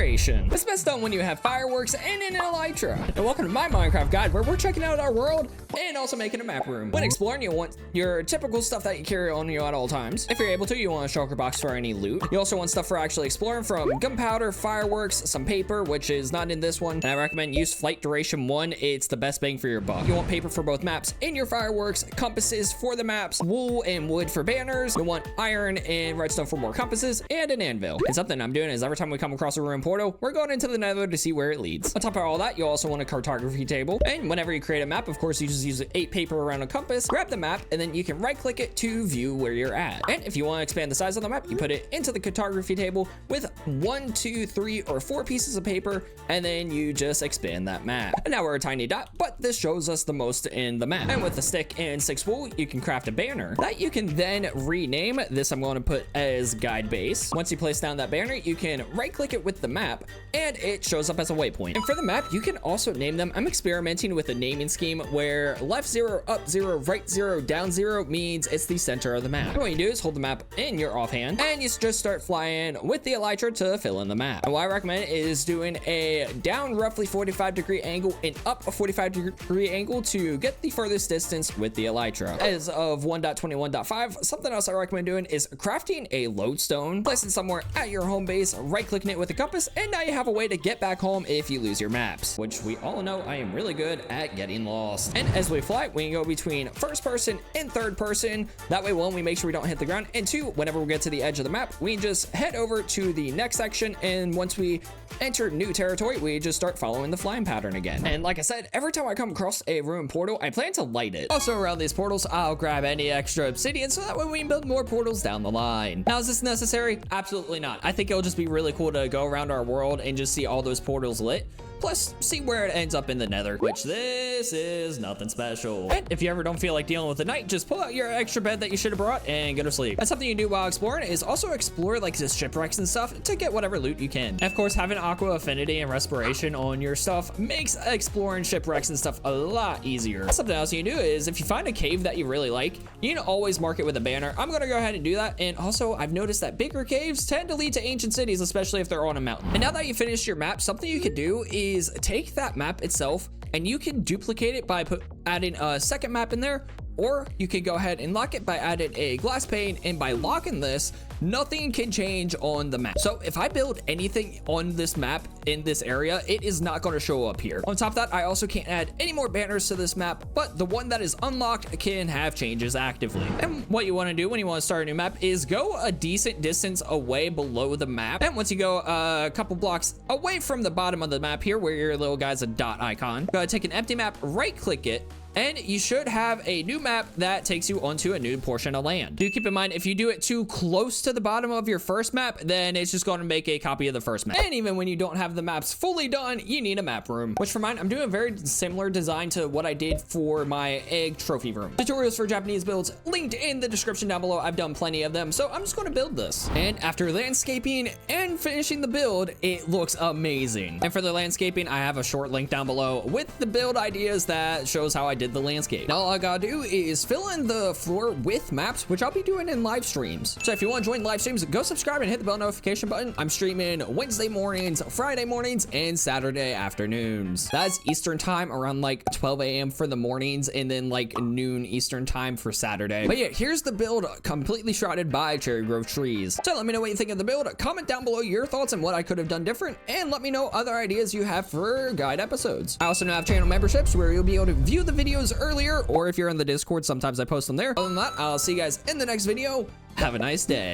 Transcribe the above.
decoration. It's best done when you have fireworks and an elytra. And welcome to my Minecraft guide, where we're checking out our world and also making a map room. When exploring, you want your typical stuff that you carry on you at all times. If you're able to, you want a shulker box for any loot. You also want stuff for actually exploring, from gunpowder, fireworks, some paper, which is not in this one. And I recommend use flight duration 1. It's the best bang for your buck. You want paper for both maps and your fireworks, compasses for the maps, wool and wood for banners. You want iron and redstone for more compasses, and an anvil. And something I'm doing is every time we come across a ruin portal, we're going into the nether to see where it leads. On top of all that, you also want a cartography table. And whenever you create a map, of course, you just use 8 paper around a compass, grab the map, and then you can right click it to view where you're at. And if you want to expand the size of the map, you put it into the cartography table with 1, 2, 3, or 4 pieces of paper, and then you just expand that map. And now we're a tiny dot, but this shows us the most in the map. And with the stick and 6 wool, you can craft a banner that you can then rename. This I'm going to put as guide base. Once you place down that banner, you can right click it with the map and it shows up as a waypoint. And for the map, you can also name them. I'm experimenting with a naming scheme where left 0, up 0, right 0, down 0 means it's the center of the map. And what you do is hold the map in your offhand and you just start flying with the elytra to fill in the map. And what I recommend is doing a down roughly 45-degree angle and up a 45-degree angle to get the furthest distance with the elytra. As of 1.21.5, something else I recommend doing is crafting a lodestone, place it somewhere at your home base, right clicking it with a compass, and now you have a way to get back home if you lose your maps, which we all know I am really good at getting lost. And as we fly, we can go between first person and third person. That way, 1, we make sure we don't hit the ground, and 2, whenever we get to the edge of the map, we just head over to the next section, and once we enter new territory, we just start following the flying pattern again. And like I said, every time I come across a ruined portal, I plan to light it. Also, around these portals, I'll grab any extra obsidian so that way we can build more portals down the line. Now, is this necessary? Absolutely not. I think it'll just be really cool to go around our world and just see all those portals lit. Plus, see where it ends up in the nether, which this is nothing special. And if you ever don't feel like dealing with the night, just pull out your extra bed that you should have brought and go to sleep. And something you do while exploring is also explore like the shipwrecks and stuff to get whatever loot you can. And of course, having aqua affinity and respiration on your stuff makes exploring shipwrecks and stuff a lot easier. Something else you can do is if you find a cave that you really like, you can always mark it with a banner. I'm gonna go ahead and do that. And also, I've noticed that bigger caves tend to lead to ancient cities, especially if they're on a mountain. And now that you finished your map, something you could do is take that map itself and you can duplicate it by adding a second map in there, or you can go ahead and lock it by adding a glass pane, and by locking this, nothing can change on the map. So if I build anything on this map in this area, it is not going to show up here. On top of that, I also can't add any more banners to this map, but the one that is unlocked can have changes actively. And what you want to do when you want to start a new map is go a decent distance away below the map. And once you go a couple blocks away from the bottom of the map here, where your little guy's a dot icon, go ahead, take an empty map, right click it, and you should have a new map that takes you onto a new portion of land. Do keep in mind, if you do it too close to the bottom of your first map, then it's just going to make a copy of the first map. And even when you don't have the maps fully done, you need a map room, which for mine, I'm doing a very similar design to what I did for my egg trophy room. Tutorials for Japanese builds linked in the description down below. I've done plenty of them, so I'm just going to build this. And after landscaping and finishing the build, it looks amazing. And for the landscaping, I have a short link down below with the build ideas that shows how I did the landscape. Now all I gotta do is fill in the floor with maps, which I'll be doing in live streams. So if you want to join live streams, go subscribe and hit the bell notification button. I'm streaming Wednesday mornings, Friday mornings, and Saturday afternoons. That's Eastern time, around like 12 a.m. for the mornings, and then like noon Eastern time for Saturday. But yeah, here's the build completely shrouded by cherry grove trees. So let me know what you think of the build. Comment down below your thoughts and what I could have done different, and let me know other ideas you have for guide episodes. I also now have channel memberships where you'll be able to view the videos earlier, or if you're in the Discord, sometimes I post them there. Other than that, I'll see you guys in the next video. Have a nice day.